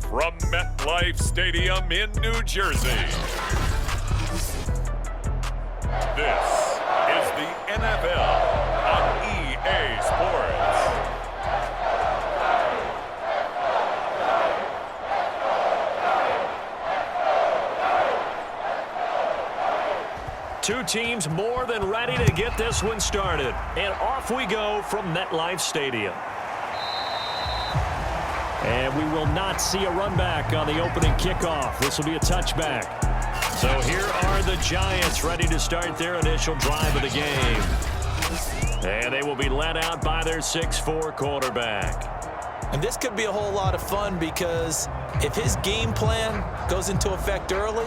from MetLife Stadium in New Jersey. This is the NFL on EA Sports. Two teams more than ready to get this one started. And off we go from MetLife Stadium. And we will not see a run back on the opening kickoff. This will be a touchback. So here are the Giants ready to start their initial drive of the game. And they will be led out by their 6'4" quarterback. And this could be a whole lot of fun because if his game plan goes into effect early,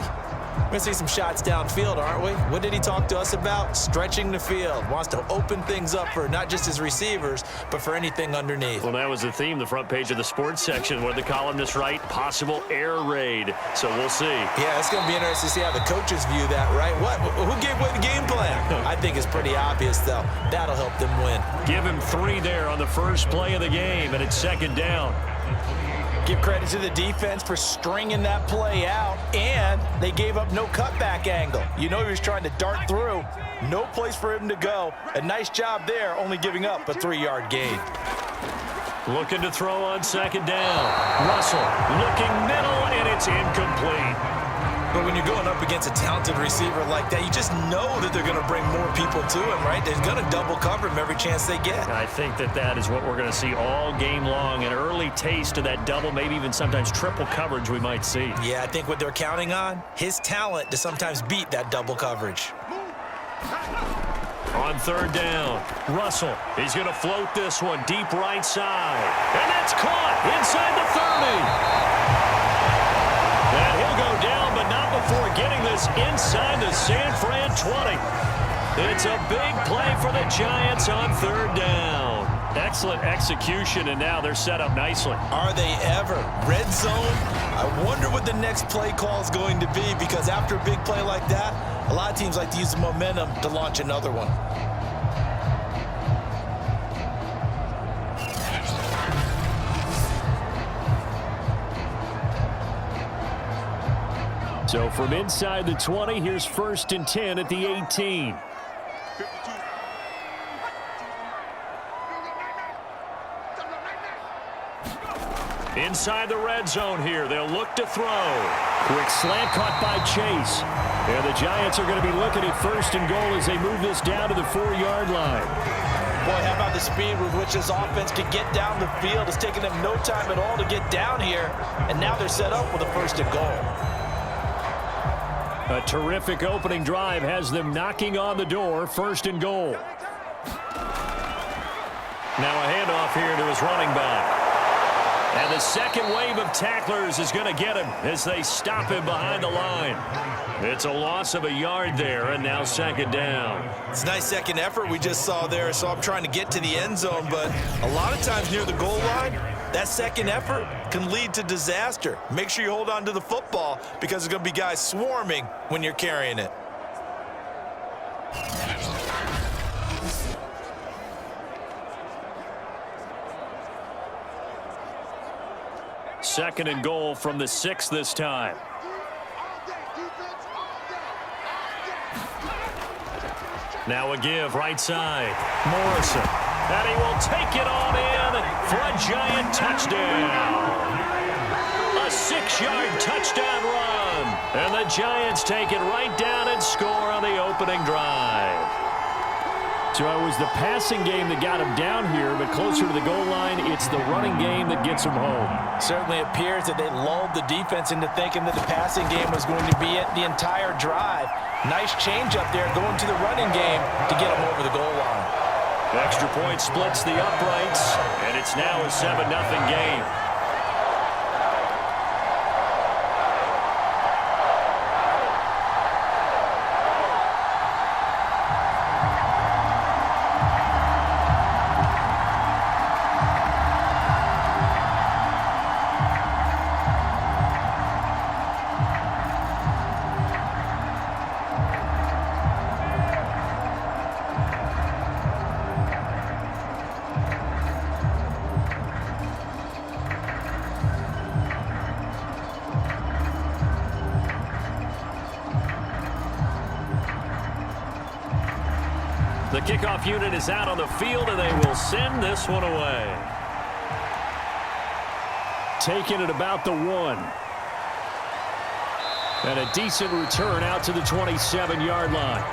we're going to see some shots downfield, aren't we? What did he talk to us about? Stretching the field. Wants to open things up for not just his receivers, but for anything underneath. Well, that was the theme, the front page of the sports section, where the columnists write possible air raid. So we'll see. Yeah, it's going to be interesting to see how the coaches view that, right? Who gave away the game plan? I think it's pretty obvious, though. That'll help them win. Give him 3 there on the first play of the game, and it's second down. Give credit to the defense for stringing that play out, and they gave up no cutback angle. You know he was trying to dart through. No place for him to go. A nice job there, only giving up a 3-yard gain. Looking to throw on second down. Russell looking middle, and it's incomplete. But when you're going up against a talented receiver like that, you just know that they're going to bring more people to him, right? They're going to double cover him every chance they get. I think that is what we're going to see all game long, an early taste of that double, maybe even sometimes triple coverage we might see. Yeah, I think what they're counting on, his talent to sometimes beat that double coverage. On third down, Russell, he's going to float this one deep right side. And that's caught inside the 30. And he'll go down, but not before getting this inside the San Fran 20. It's a big play for the Giants on third down. Excellent execution, and now they're set up nicely. Are they ever? Red zone? I wonder what the next play call is going to be, because after a big play like that, a lot of teams like to use the momentum to launch another one. So from inside the 20, here's 1st and 10 at the 18. Inside the red zone here. They'll look to throw. Quick slant caught by Chase. And the Giants are going to be looking at 1st and goal as they move this down to the 4-yard line. Boy, how about the speed with which this offense could get down the field? It's taken them no time at all to get down here. And now they're set up with a 1st and goal. A terrific opening drive has them knocking on the door, 1st and goal. Now a handoff here to his running back. And the second wave of tacklers is going to get him as they stop him behind the line. It's a loss of a yard there, and now second down. It's a nice second effort we just saw there, so I'm trying to get to the end zone, but a lot of times near the goal line, that second effort can lead to disaster. Make sure you hold on to the football because there's going to be guys swarming when you're carrying it. Second and goal from the 6 this time. Now a give right side. Morrison. And he will take it on in for a Giant touchdown. A 6-yard touchdown run. And the Giants take it right down and score on the opening drive. So it was the passing game that got him down here, but closer to the goal line, it's the running game that gets him home. Certainly appears that they lulled the defense into thinking that the passing game was going to be it the entire drive. Nice change up there going to the running game to get them over the goal line. Extra point splits the uprights, and it's now a 7-0 game. kickoff unit is out on the field, and they will send this one away. Taking it about the 1. And a decent return out to the 27-yard line.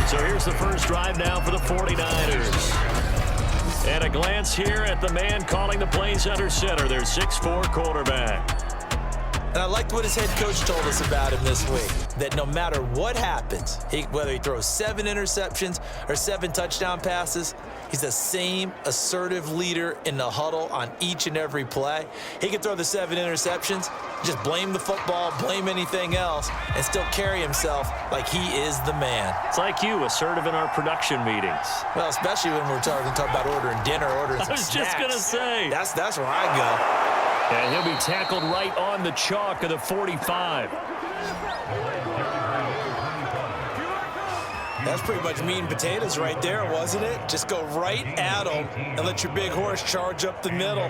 So here's the first drive now for the 49ers. And a glance here at the man calling the plays under center, their 6'4" quarterback. And I liked what his head coach told us about him this week, that no matter what happens, whether he throws 7 interceptions or 7 touchdown passes, he's the same assertive leader in the huddle on each and every play. He can throw the 7 interceptions, just blame the football, blame anything else, and still carry himself like he is the man. It's like you, assertive in our production meetings. Well, especially when we're talking about ordering dinner, ordering some snacks. I was just going to say. That's where I go. And he'll be tackled right on the chalk of the 45. That's pretty much meat and potatoes right there, wasn't it? Just go right at him and let your big horse charge up the middle.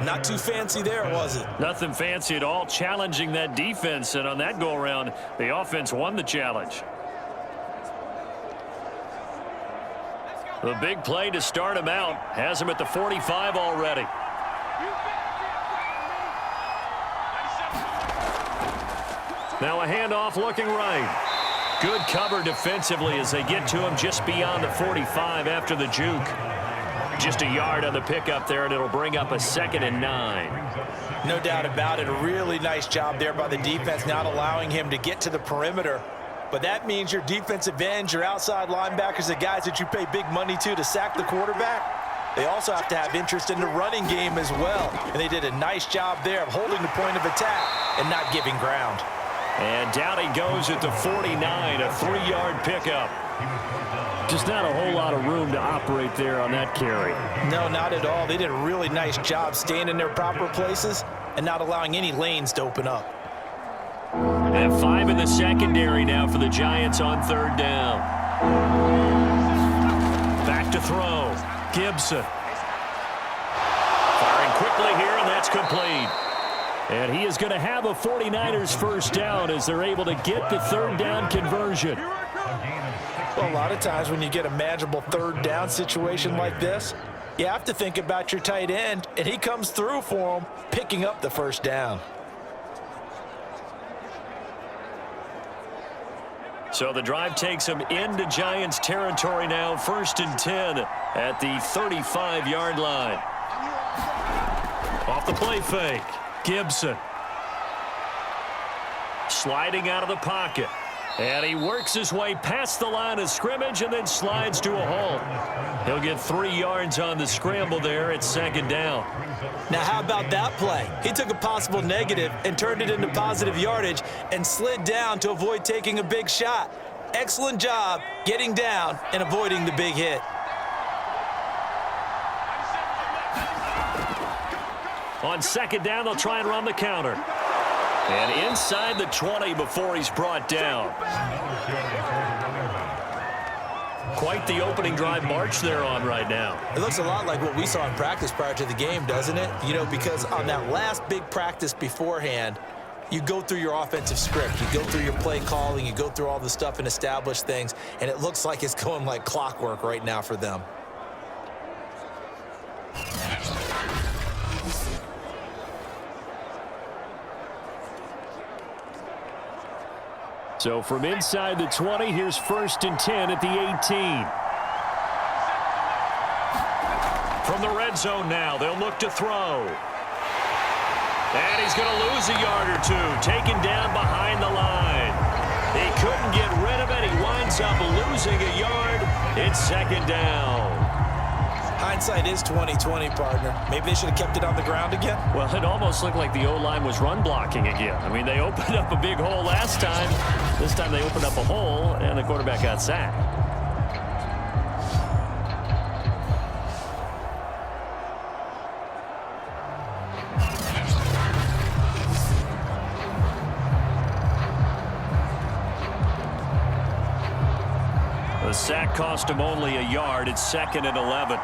Not too fancy there, was it? Nothing fancy at all, challenging that defense. And on that go-around, the offense won the challenge. The big play to start him out has him at the 45 already. Now a handoff looking right. Good cover defensively as they get to him just beyond the 45 after the juke. Just a yard on the pickup there, and it'll bring up a 2nd and 9. No doubt about it. A really nice job there by the defense, not allowing him to get to the perimeter. But that means your defensive ends, your outside linebackers, the guys that you pay big money to sack the quarterback, they also have to have interest in the running game as well. And they did a nice job there of holding the point of attack and not giving ground. And down he goes at the 49, a 3-yard pickup. Just not a whole lot of room to operate there on that carry. No, not at all. They did a really nice job staying in their proper places and not allowing any lanes to open up. And 5 in the secondary now for the Giants on 3rd down. Back to throw. Gibson. Firing quickly here, and that's complete. And he is going to have a 49ers first down as they're able to get the 3rd down conversion. Well, a lot of times when you get a manageable 3rd down situation like this, you have to think about your tight end, and he comes through for him, picking up the 1st down. So the drive takes him into Giants territory now, 1st and 10 at the 35-yard line. Off the play fake. Gibson sliding out of the pocket, and he works his way past the line of scrimmage and then slides to a halt. He'll get 3 yards on the scramble there at 2nd down. Now how about that play? He took a possible negative and turned it into positive yardage and slid down to avoid taking a big shot. Excellent job getting down and avoiding the big hit. On 2nd down, they'll try and run the counter. And inside the 20 before he's brought down. Quite the opening drive march they're on right now. It looks a lot like what we saw in practice prior to the game, doesn't it? You know, because on that last big practice beforehand, you go through your offensive script. You go through your play calling. You go through all the stuff and establish things. And it looks like it's going like clockwork right now for them. So from inside the 20, here's 1st and 10 at the 18. From the red zone now, they'll look to throw. And he's going to lose a yard or 2, taken down behind the line. He couldn't get rid of it. He winds up losing a yard. It's 2nd down. Hindsight is 20/20, partner. Maybe they should have kept it on the ground again. Well, it almost looked like the O-line was run blocking again. I mean, they opened up a big hole last time. This time they opened up a hole, and the quarterback got sacked. The sack cost him only a yard. It's 2nd and 11.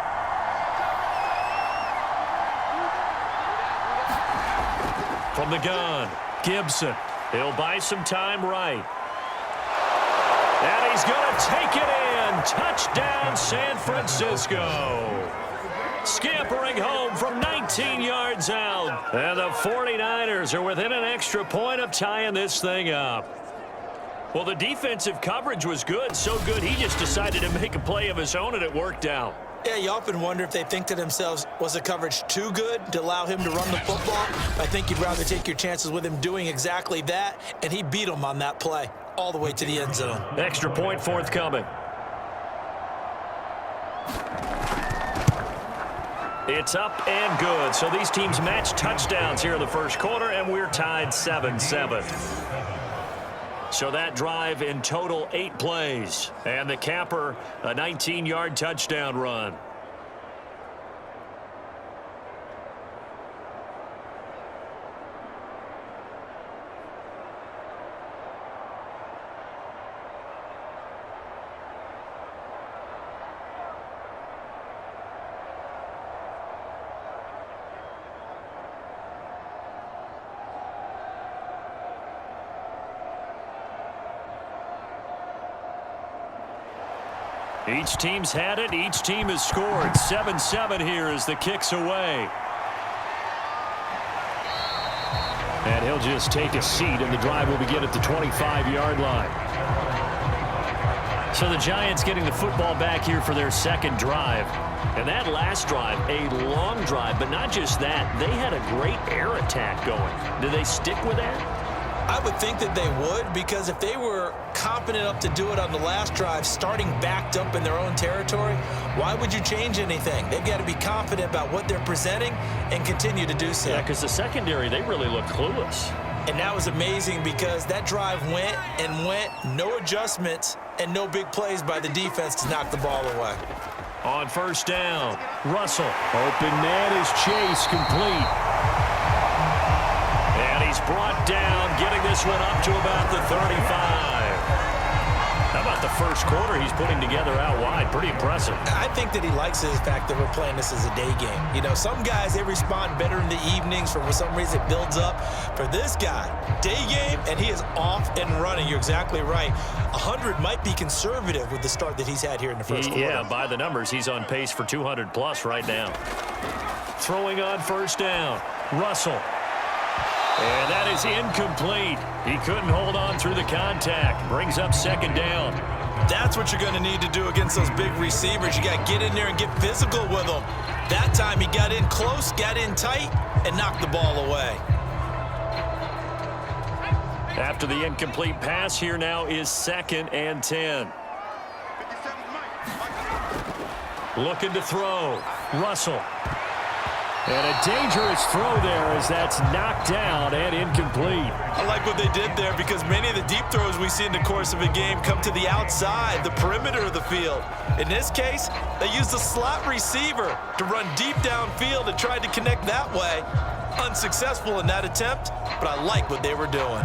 From the gun, Gibson. He'll buy some time right. And he's going to take it in. and touchdown San Francisco. Scampering home from 19 yards out. And the 49ers are within an extra point of tying this thing up. Well, the defensive coverage was good, so good he just decided to make a play of his own, and it worked out. Yeah, you often wonder if they think to themselves, was the coverage too good to allow him to run the football? I think you'd rather take your chances with him doing exactly that, and he beat him on that play all the way to the end zone. Extra point forthcoming. It's up and good. So these teams match touchdowns here in the first quarter, and we're tied 7-7. So that drive in total 8 plays. And the capper, a 19-yard touchdown run. Each team's had it. Each team has scored. 7-7 here as the kick's away. And he'll just take a seat, and the drive will begin at the 25-yard line. So the Giants getting the football back here for their second drive. And that last drive, a long drive, but not just that. They had a great air attack going. Do they stick with that? I would think that they would, because if they were confident enough to do it on the last drive, starting backed up in their own territory, why would you change anything? They've got to be confident about what they're presenting and continue to do so. Yeah, because the secondary, they really looked clueless. And that was amazing because that drive went and went, no adjustments and no big plays by the defense to knock the ball away. On first down, Russell. Open man is Chase, complete. And he's brought down, getting this one up to about the 35. How about the first quarter he's putting together out wide? Pretty impressive. I think that he likes the fact that we're playing this as a day game. You know, some guys, they respond better in the evenings. For some reason, it builds up. For this guy, day game, and he is off and running. You're exactly right. 100 might be conservative with the start that he's had here in the first quarter. Yeah, by the numbers, he's on pace for 200-plus right now. Throwing on first down, Russell. And that is incomplete. He couldn't hold on through the contact. Brings up second down. That's what you're going to need to do against those big receivers. You got to get in there and get physical with them. That time he got in close, got in tight, and knocked the ball away. After the incomplete pass, here now is 2nd and 10. Looking to throw. Russell. And a dangerous throw there as that's knocked down and incomplete. I like what they did there because many of the deep throws we see in the course of a game come to the outside, the perimeter of the field. In this case, they used a slot receiver to run deep downfield and tried to connect that way. Unsuccessful in that attempt, but I like what they were doing.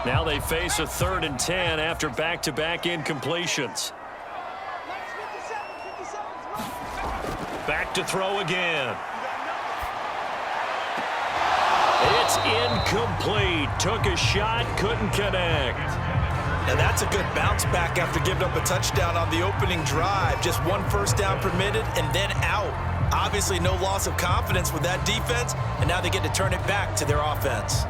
Now they face a 3rd and 10 after back-to-back incompletions. Back to throw again. It's incomplete. Took a shot, couldn't connect. Now that's a good bounce back after giving up a touchdown on the opening drive. Just one first down permitted and then out. Obviously no loss of confidence with that defense, and now they get to turn it back to their offense.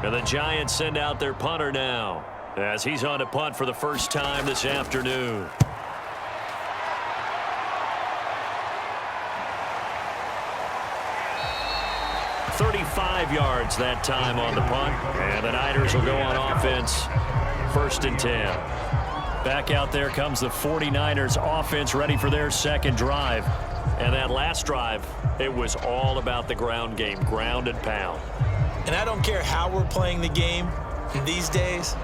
And the Giants send out their punter now as he's on to punt for the first time this afternoon. 35 yards that time on the punt. And the Niners will go on offense. 1st and 10. Back out there comes the 49ers offense ready for their second drive. And that last drive, it was all about the ground game, ground and pound. And I don't care how we're playing the game these days,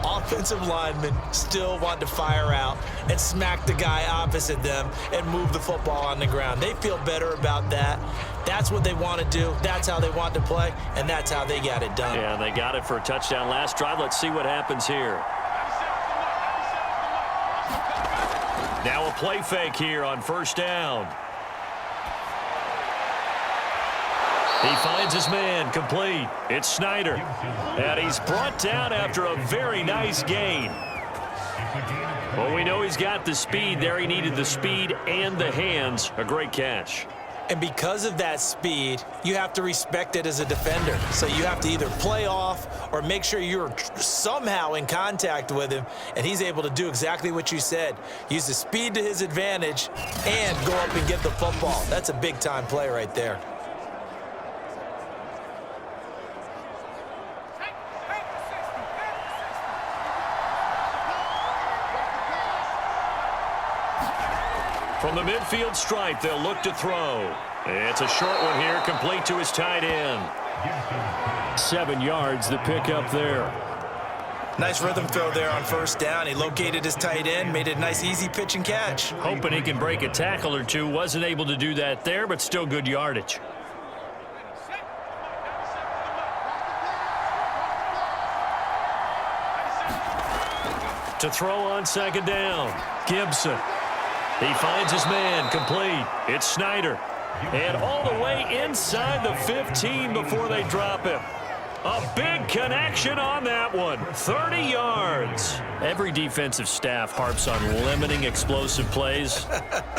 offensive linemen still want to fire out and smack the guy opposite them and move the football on the ground. They feel better about that. That's what they want to do. That's how they want to play, and that's how they got it done. Yeah, they got it for a touchdown last drive. Let's see what happens here. Now a play fake here on first down. He finds his man, complete. It's Snyder. And he's brought down after a very nice gain. Well, we know he's got the speed there. He needed the speed and the hands. A great catch. And because of that speed, you have to respect it as a defender. So you have to either play off or make sure you're somehow in contact with him, and he's able to do exactly what you said. Use the speed to his advantage and go up and get the football. That's a big-time play right there. From the midfield stripe, they'll look to throw. It's a short one here, complete to his tight end. 7 yards, the pickup there. Nice rhythm throw there on first down. He located his tight end, made it a nice, easy pitch and catch. Hoping he can break a tackle or two. Wasn't able to do that there, but still good yardage. To throw on second down, Gibson. He finds his man, complete. It's Snyder. And all the way inside the 15 before they drop him. A big connection on that one. 30 yards. Every defensive staff harps on limiting explosive plays.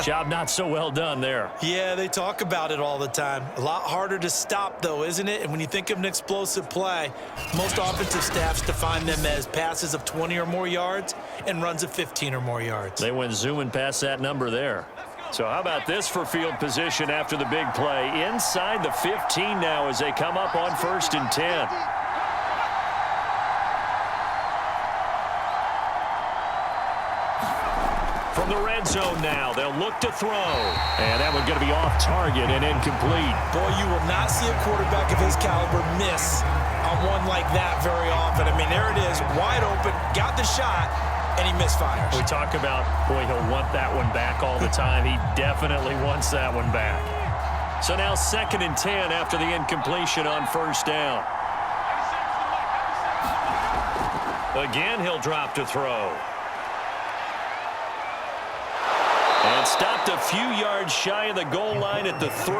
Job not so well done there. Yeah, they talk about it all the time. A lot harder to stop, though, isn't it? And when you think of an explosive play, most offensive staffs define them as passes of 20 or more yards and runs of 15 or more yards. They went zooming past that number there. So how about this for field position after the big play? Inside the 15 now as they come up on 1st and 10. From the red zone now, they'll look to throw. And that one's going to be off target and incomplete. Boy, you will not see a quarterback of his caliber miss on one like that very often. I mean, there it is, wide open, got the shot, and he misfires. We talk about, boy, he'll want that one back all the time. He definitely wants that one back. So now 2nd and 10 after the incompletion on first down. Again, he'll drop to throw. And stopped a few yards shy of the goal line at the 3.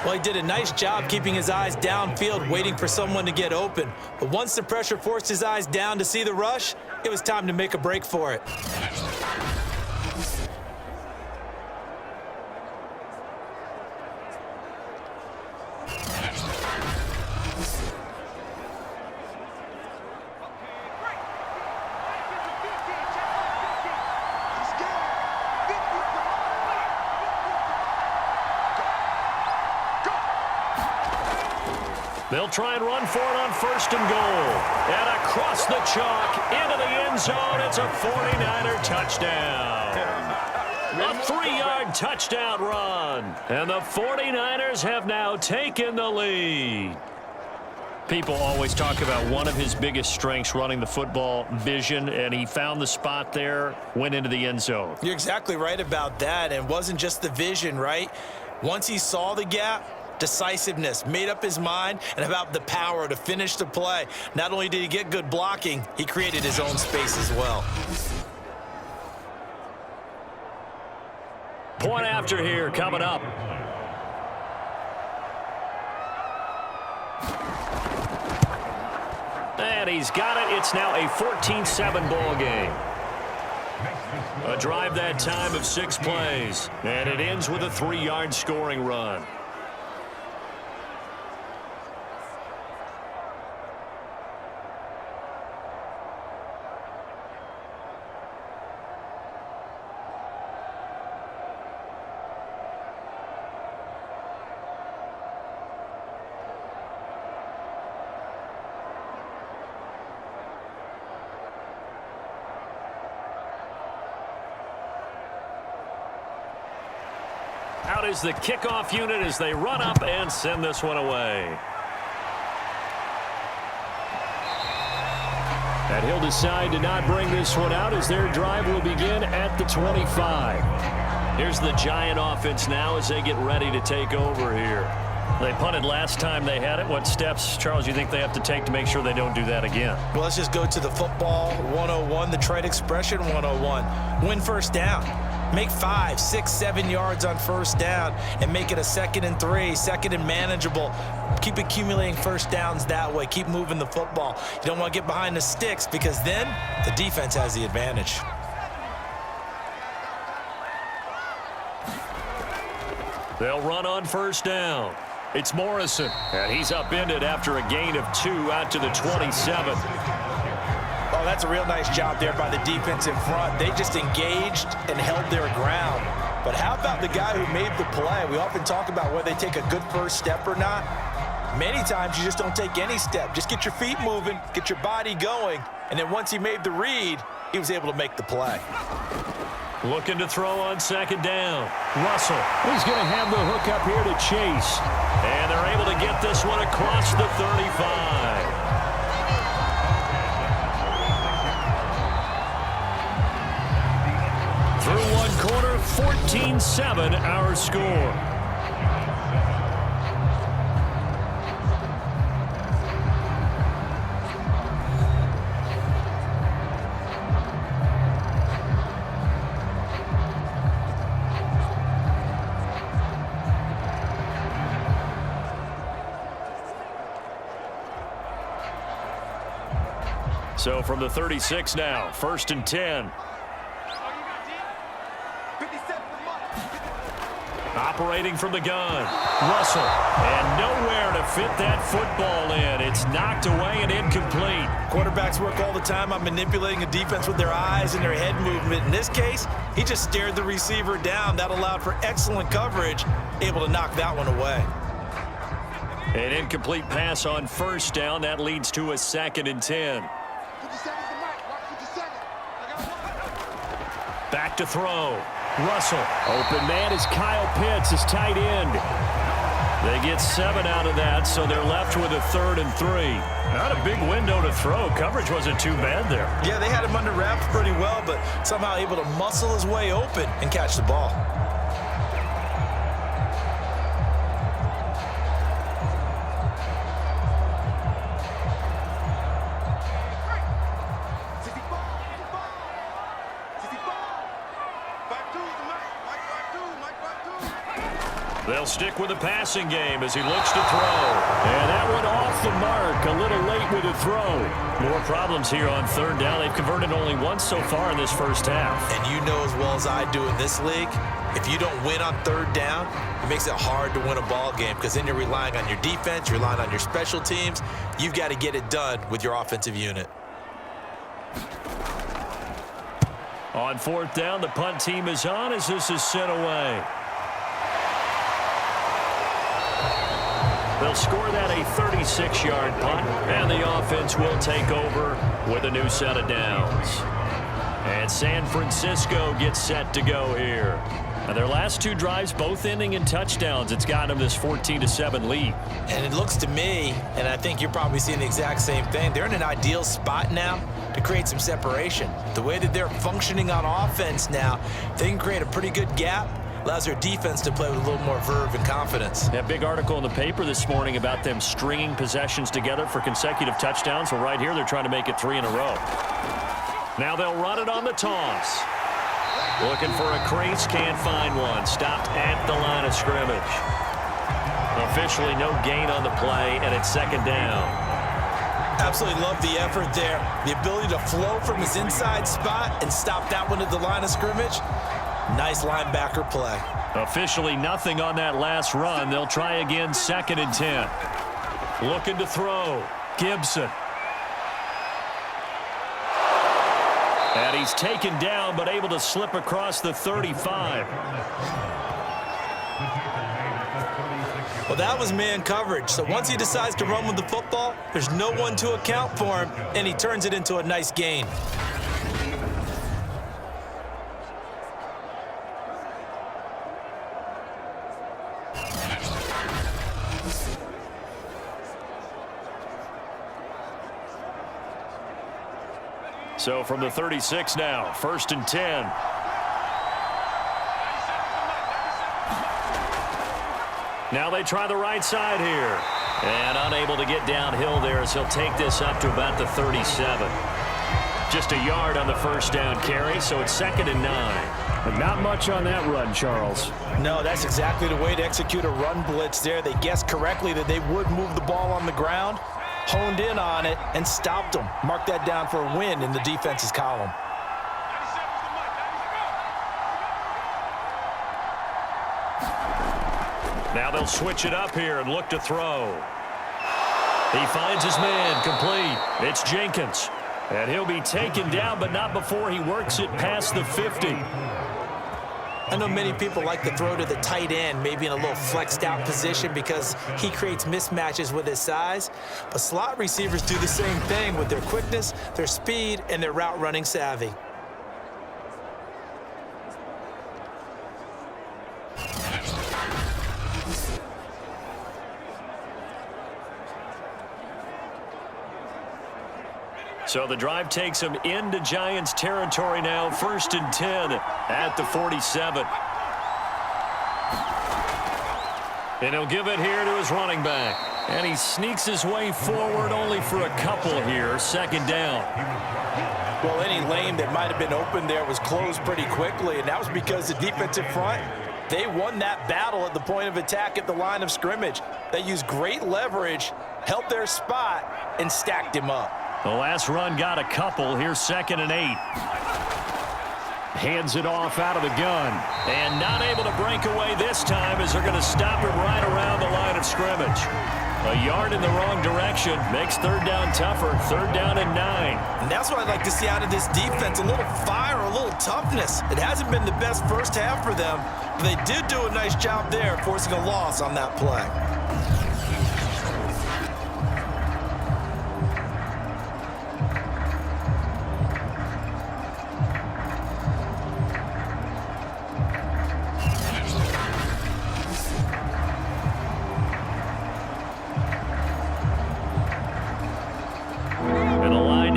Well, he did a nice job keeping his eyes downfield, waiting for someone to get open. But once the pressure forced his eyes down to see the rush, it was time to make a break for it. They'll try and run for it on 1st and goal. And across the chalk, into the end zone, it's a 49er touchdown. A 3-yard touchdown run. And the 49ers have now taken the lead. People always talk about one of his biggest strengths running the football, vision, and he found the spot there, went into the end zone. You're exactly right about that. And it wasn't just the vision, right? Once he saw the gap, decisiveness, made up his mind, and about the power to finish the play. Not only did he get good blocking, he created his own space as well. Point after here coming up. And he's got it. It's now a 14-7 ball game. A drive that time of 6 plays. And it ends with a 3-yard scoring run. Out is the kickoff unit as they run up and send this one away. And he'll decide to not bring this one out as their drive will begin at the 25. Here's the Giant offense now as they get ready to take over here. They punted last time they had it. What steps, Charles, you think they have to take to make sure they don't do that again? Well, let's just go to the football 101, the trite expression 101. Win first down. Make 5, 6, 7 yards on first down and make it a 2nd and 3, 2nd and manageable. Keep accumulating first downs that way. Keep moving the football. You don't want to get behind the sticks because then the defense has the advantage. They'll run on first down. It's Morrison, and he's upended after a gain of 2 out to the 27. Oh, that's a real nice job there by the defense in front. They just engaged and held their ground. But how about the guy who made the play? We often talk about whether they take a good first step or not. Many times you just don't take any step. Just get your feet moving, get your body going, and then once he made the read, he was able to make the play. Looking to throw on 2nd down. Russell, he's going to have the hook up here to Chase. And they're able to get this one across the 35. Through one quarter, 14-7 our score. So from the 36 now, 1st and 10. Operating from the gun. Russell, and nowhere to fit that football in. It's knocked away and incomplete. Quarterbacks work all the time on manipulating a defense with their eyes and their head movement. In this case, he just stared the receiver down. That allowed for excellent coverage, able to knock that one away. An incomplete pass on first down. That leads to a 2nd and 10. Back to throw. Russell. Open man is Kyle Pitts, his tight end. They get 7 out of that, so they're left with a 3rd and 3. Not a big window to throw. Coverage wasn't too bad there. Yeah, they had him under wraps pretty well, but somehow able to muscle his way open and catch the ball. They'll stick with the passing game as he looks to throw. And that one off the mark. A little late with the throw. More problems here on 3rd down. They've converted only once so far in this first half. And you know as well as I do in this league, if you don't win on 3rd down, it makes it hard to win a ball game because then you're relying on your defense, you're relying on your special teams. You've got to get it done with your offensive unit. On 4th down, the punt team is on as this is sent away. They'll score that a 36-yard punt, and the offense will take over with a new set of downs. And San Francisco gets set to go here. Now their last 2 drives, both ending in touchdowns. It's got them this 14-7 lead. And it looks to me, and I think you're probably seeing the exact same thing, they're in an ideal spot now to create some separation. The way that they're functioning on offense now, they can create a pretty good gap. Allows their defense to play with a little more verve and confidence. That big article in the paper this morning about them stringing possessions together for consecutive touchdowns. Well, right here, they're trying to make it 3 in a row. Now they'll run it on the toss. Looking for a crease, can't find one. Stopped at the line of scrimmage. Officially no gain on the play, and it's 2nd down. Absolutely love the effort there. The ability to flow from his inside spot and stop that one at the line of scrimmage. Nice linebacker play. Officially nothing on that last run. They'll try again, 2nd and 10. Looking to throw. Gibson. And he's taken down, but able to slip across the 35. Well, that was man coverage. So once he decides to run with the football, there's no one to account for him, and he turns it into a nice gain. So from the 36 now, 1st and 10. Now they try the right side here. And unable to get downhill there as he'll take this up to about the 37. Just a yard on the first down carry, so it's 2nd and 9. But not much on that run, Charles. No, that's exactly the way to execute a run blitz there. They guessed correctly that they would move the ball on the ground, honed in on it, and stopped them. Mark that down for a win in the defense's column. Now they'll switch it up here and look to throw. He finds his man complete. It's Jenkins. And he'll be taken down, but not before he works it past the 50. I know many people like to throw to the tight end, maybe in a little flexed out position because he creates mismatches with his size. But slot receivers do the same thing with their quickness, their speed, and their route running savvy. So the drive takes him into Giants territory now, 1st and 10 at the 47. And he'll give it here to his running back. And he sneaks his way forward only for a couple here, 2nd down. Well, any lane that might have been open there was closed pretty quickly, and that was because the defensive front, they won that battle at the point of attack at the line of scrimmage. They used great leverage, held their spot, and stacked him up. The last run got a couple. Here's 2nd and 8. Hands it off out of the gun. And not able to break away this time as they're going to stop him right around the line of scrimmage. A yard in the wrong direction makes 3rd down tougher. 3rd down and 9. And that's what I'd like to see out of this defense, a little fire, a little toughness. It hasn't been the best first half for them, but they did do a nice job there forcing a loss on that play.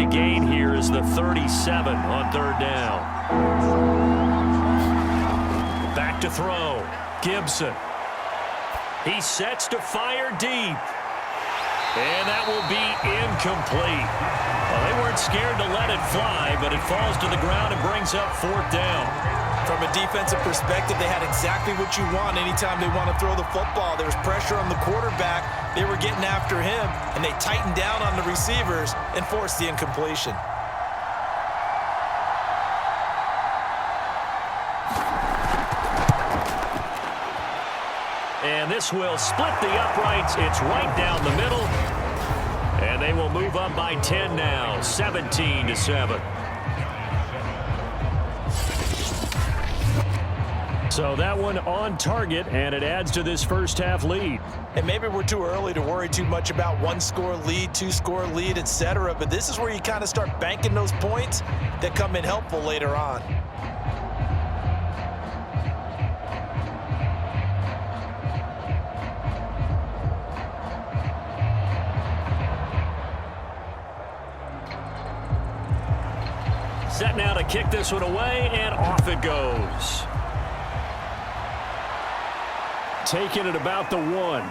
Gain here is the 37 on 3rd down. Back to throw. Gibson. He sets to fire deep. And that will be incomplete. Well, they weren't scared to let it fly, but it falls to the ground and brings up 4th down. From a defensive perspective, they had exactly what you want anytime they want to throw the football. There was pressure on the quarterback. They were getting after him, and they tightened down on the receivers and forced the incompletion. And this will split the uprights. It's right down the middle. And they will move up by 10 now, 17-7. So that one on target, and it adds to this first half lead. And maybe we're too early to worry too much about 1-score lead, 2-score lead, etc. But this is where you kind of start banking those points that come in helpful later on. Set now to kick this one away, and off it goes. Taking it about the 1.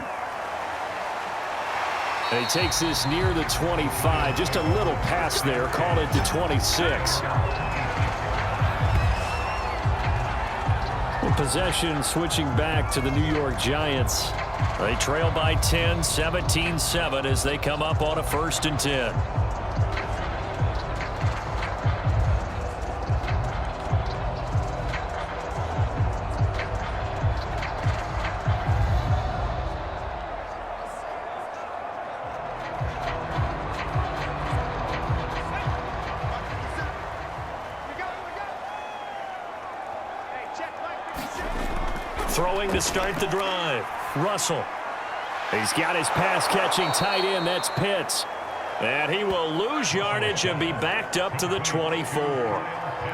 And he takes this near the 25. Just a little pass there. Called it to 26. Well, possession switching back to the New York Giants. They trail by 10, 17-7 as they come up on a 1st and 10. Throwing to start the drive. Russell. He's got his pass-catching tight end. That's Pitts. And he will lose yardage and be backed up to the 24.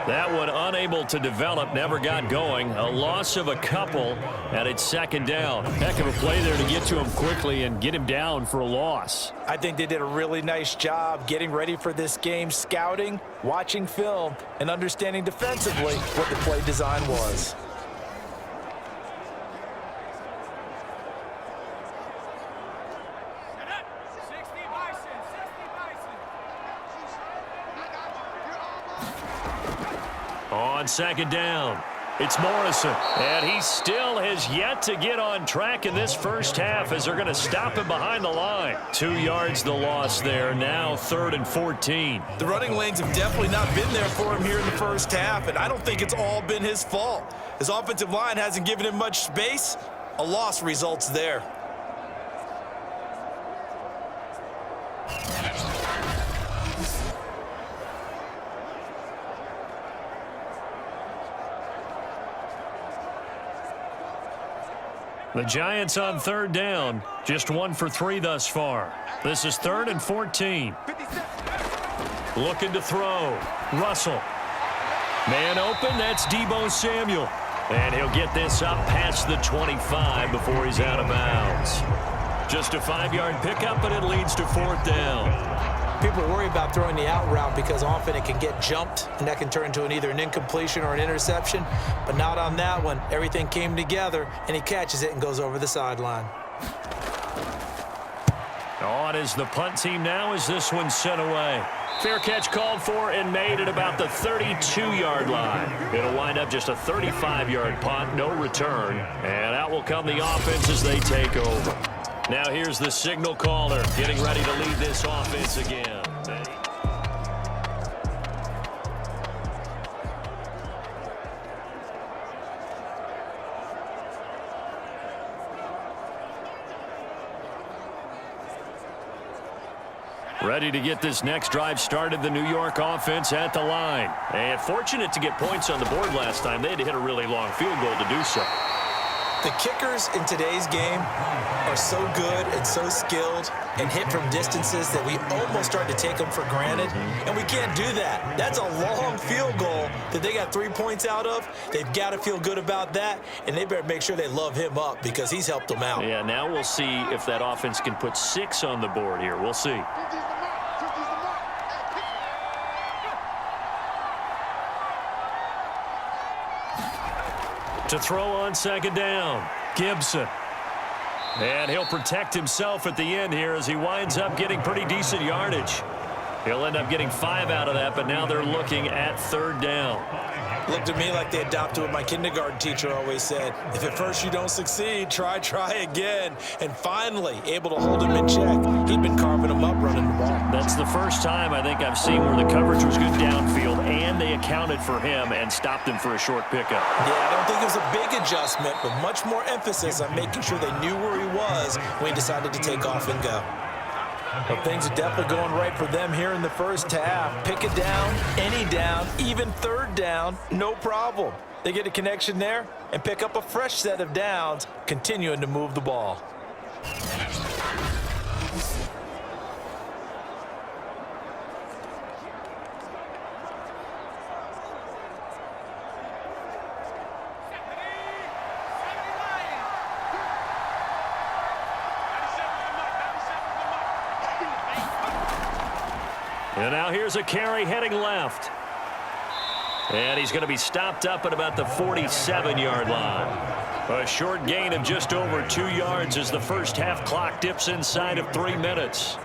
That one unable to develop, never got going. A loss of a couple, and it's 2nd down. Heck of a play there to get to him quickly and get him down for a loss. I think they did a really nice job getting ready for this game, scouting, watching film, and understanding defensively what the play design was. On 2nd down, It's Morrison, and he still has yet to get on track in this first half as they're going to stop him behind the line. 2 yards the loss there, now 3rd and 14. The running lanes have definitely not been there for him here in the first half, and I don't think it's all been his fault. His offensive line hasn't given him much space. A loss results there. The Giants on 3rd down, just 1 for 3 thus far. This is 3rd and 14. Looking to throw. Russell. Man open, that's Deebo Samuel. And he'll get this up past the 25 before he's out of bounds. Just a 5-yard pickup, but it leads to 4th down. People worry about throwing the out route because often it can get jumped, and that can turn into either an incompletion or an interception. But not on that one. Everything came together, and he catches it and goes over the sideline. On is the punt team now as this one's sent away. Fair catch called for and made at about the 32-yard line. It'll wind up just a 35-yard punt, no return. And out will come the offense as they take over. Now here's the signal caller getting ready to lead this offense again. Ready to get this next drive started, the New York offense at the line. And fortunate to get points on the board last time. They had to hit a really long field goal to do so. The kickers in today's game are so good and so skilled and hit from distances that we almost start to take them for granted, and we can't do that. That's a long field goal that they got 3 points out of. They've got to feel good about that, and they better make sure they love him up because he's helped them out. Yeah, now we'll see if that offense can put 6 on the board here. We'll see. To throw on 2nd down, Gibson. And he'll protect himself at the end here as he winds up getting pretty decent yardage. He'll end up getting 5 out of that, but now they're looking at 3rd down. Looked to me like they adopted what my kindergarten teacher always said. If at first you don't succeed, try again. And finally, able to hold him in check. He'd been carving him up running the ball. That's the first time I think I've seen where the coverage was good downfield and they accounted for him and stopped him for a short pickup. Yeah, I don't think it was a big adjustment, but much more emphasis on making sure they knew where he was when he decided to take off and go. Well, things are definitely going right for them here in the first half. Pick it down, any down, even 3rd down, no problem. They get a connection there and pick up a fresh set of downs, continuing to move the ball. And now here's a carry heading left. And he's going to be stopped up at about the 47-yard line. A short gain of just over 2 yards as the first half clock dips inside of 3 minutes.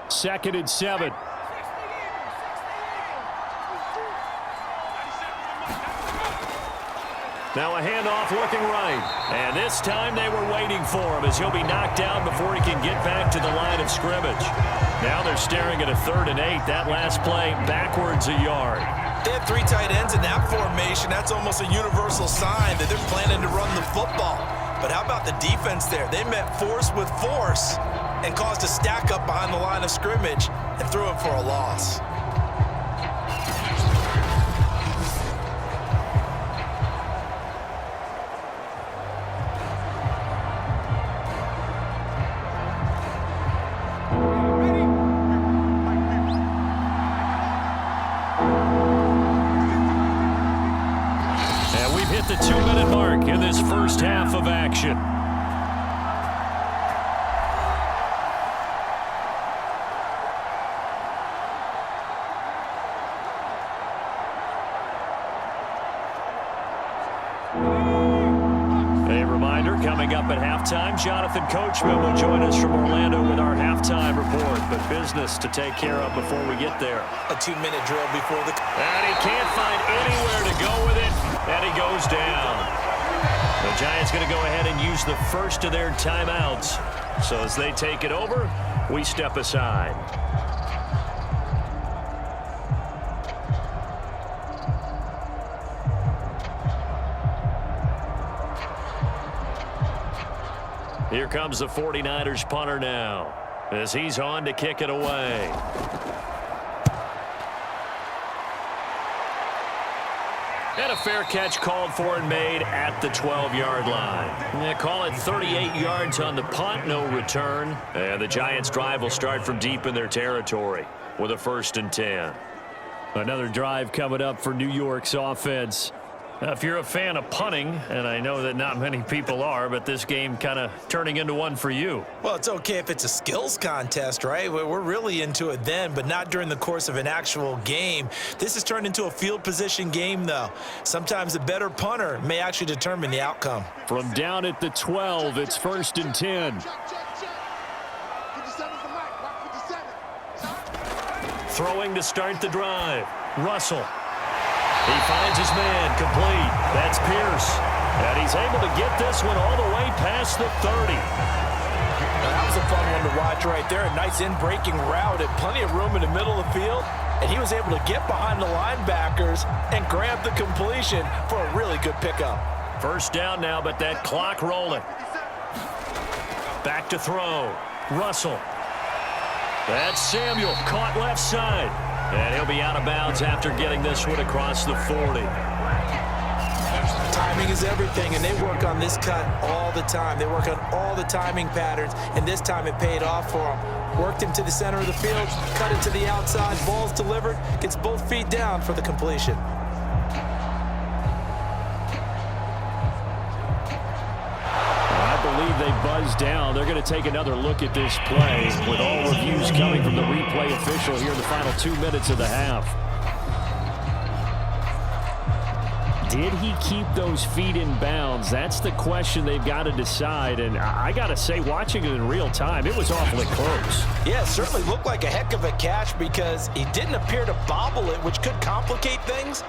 Second and 7. Now a handoff looking right. And this time they were waiting for him as he'll be knocked down before he can get back to the line of scrimmage. Now they're staring at a 3rd and 8. That last play backwards a yard. They have 3 tight ends in that formation. That's almost a universal sign that they're planning to run the football. But how about the defense there? They met force with force and caused a stack up behind the line of scrimmage and threw him for a loss. The 2-minute mark in this first half of action. A reminder, coming up at halftime. Jonathan Coachman will join us from Orlando with our halftime report. But business to take care of before we get there. A 2-minute drill before the... And he can't find anywhere to go with it. And he goes down. The Giants going to go ahead and use the first of their timeouts. So as they take it over, we step aside. Here comes the 49ers punter now as he's on to kick it away. And a fair catch called for and made at the 12-yard line. They call it 38 yards on the punt, no return. And the Giants' drive will start from deep in their territory with a 1st and 10. Another drive coming up for New York's offense. Now, if you're a fan of punting, and I know that not many people are, but this game kind of turning into one for you. Well, it's okay if it's a skills contest, right? We're really into it then, but not during the course of an actual game. This has turned into a field position game, though. Sometimes a better punter may actually determine the outcome. From down at the 12, it's 1st and 10. Throwing to start the drive. Russell. He finds his man complete. That's Pierce. And he's able to get this one all the way past the 30. Now, that was a fun one to watch right there. A nice in-breaking route and plenty of room in the middle of the field. And he was able to get behind the linebackers and grab the completion for a really good pickup. 1st down now, but that clock rolling. Back to throw. Russell. That's Samuel, caught left side. And he'll be out of bounds after getting this one across the 40. Timing is everything, and they work on this cut all the time. They work on all the timing patterns, and this time it paid off for them. Worked him to the center of the field, cut it to the outside, ball's delivered, gets both feet down for the completion. They buzz down. They're going to take another look at this play with all reviews coming from the replay official here in the final 2 minutes of the half. Did he keep those feet in bounds? That's the question they've got to decide. And I got to say, watching it in real time, it was awfully close. Yeah, it certainly looked like a heck of a catch because he didn't appear to bobble it, which could complicate things.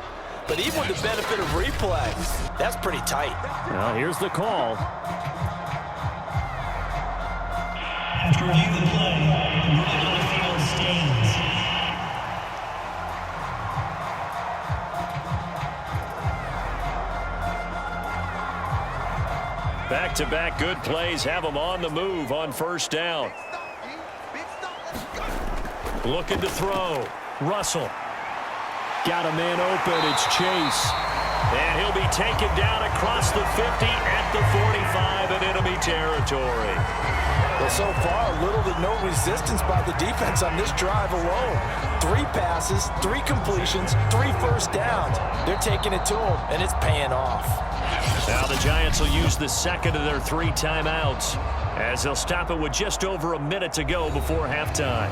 But even with the benefit of replay, that's pretty tight. Well, here's the call. After review the play, moving on the field stands. Back-to-back good plays have them on the move on 1st down. Looking to throw. Russell. Got a man open. It's Chase. And he'll be taken down across the 50 at the 45 in enemy territory. Well, so far, little to no resistance by the defense on this drive alone. 3 passes, 3 completions, 3 first downs. They're taking it to him, and it's paying off. Now the Giants will use the second of their 3 timeouts as they'll stop it with just over a minute to go before halftime.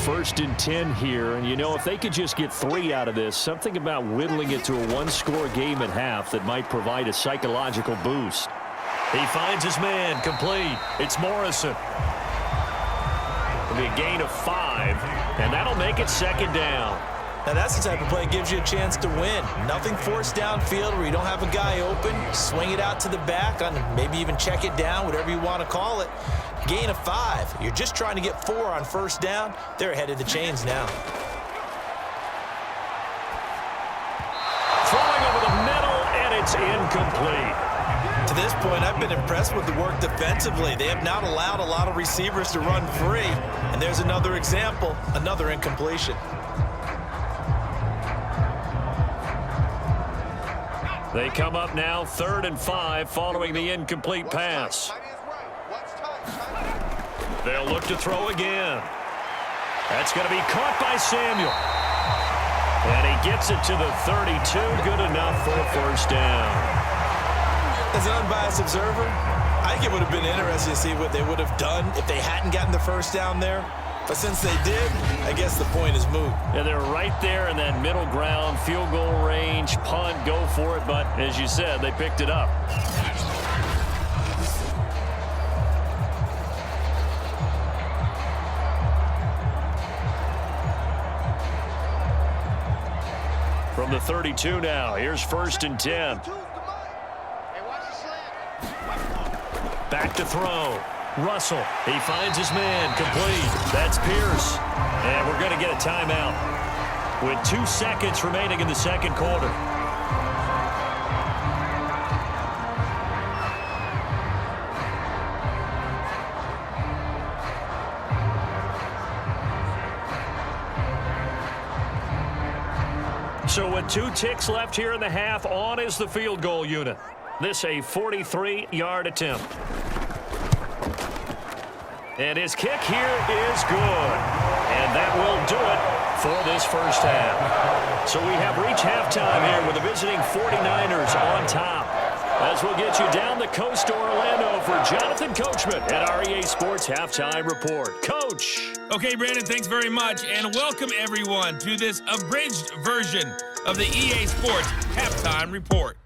First and 10 here, and you know, if they could just get 3 out of this, something about whittling it to a 1-score game at half that might provide a psychological boost. He finds his man complete. It's Morrison. It'll be a gain of 5, and that'll make it 2nd down. Now that's the type of play that gives you a chance to win. Nothing forced downfield where you don't have a guy open. Swing it out to the back, on maybe even check it down, whatever you want to call it. Gain of 5. You're just trying to get 4 on 1st down. They're ahead of the chains now. Throwing over the middle, and it's incomplete. To this point, I've been impressed with the work defensively. They have not allowed a lot of receivers to run free. And there's another example, another incompletion. They come up now 3rd and 5 following the incomplete pass. They'll look to throw again. That's going to be caught by Samuel. And he gets it to the 32. Good enough for a 1st down. As an unbiased observer, I think it would have been interesting to see what they would have done if they hadn't gotten the first down there. But since they did, I guess the point is moot. Yeah, they're right there in that middle ground, field goal range, punt, go for it. But as you said, they picked it up. From the 32 now, here's 1st and 10. Back to throw. Russell, he finds his man, complete. That's Pierce. And we're going to get a timeout with 2 seconds remaining in the second quarter. So with 2 ticks left here in the half, on is the field goal unit. This a 43-yard attempt. And his kick here is good. And that will do it for this first half. So we have reached halftime here with the visiting 49ers on top. As we'll get you down the coast to Orlando for Jonathan Coachman at our EA Sports Halftime Report. Coach. Okay, Brandon, thanks very much. And welcome, everyone, to this abridged version of the EA Sports Halftime Report.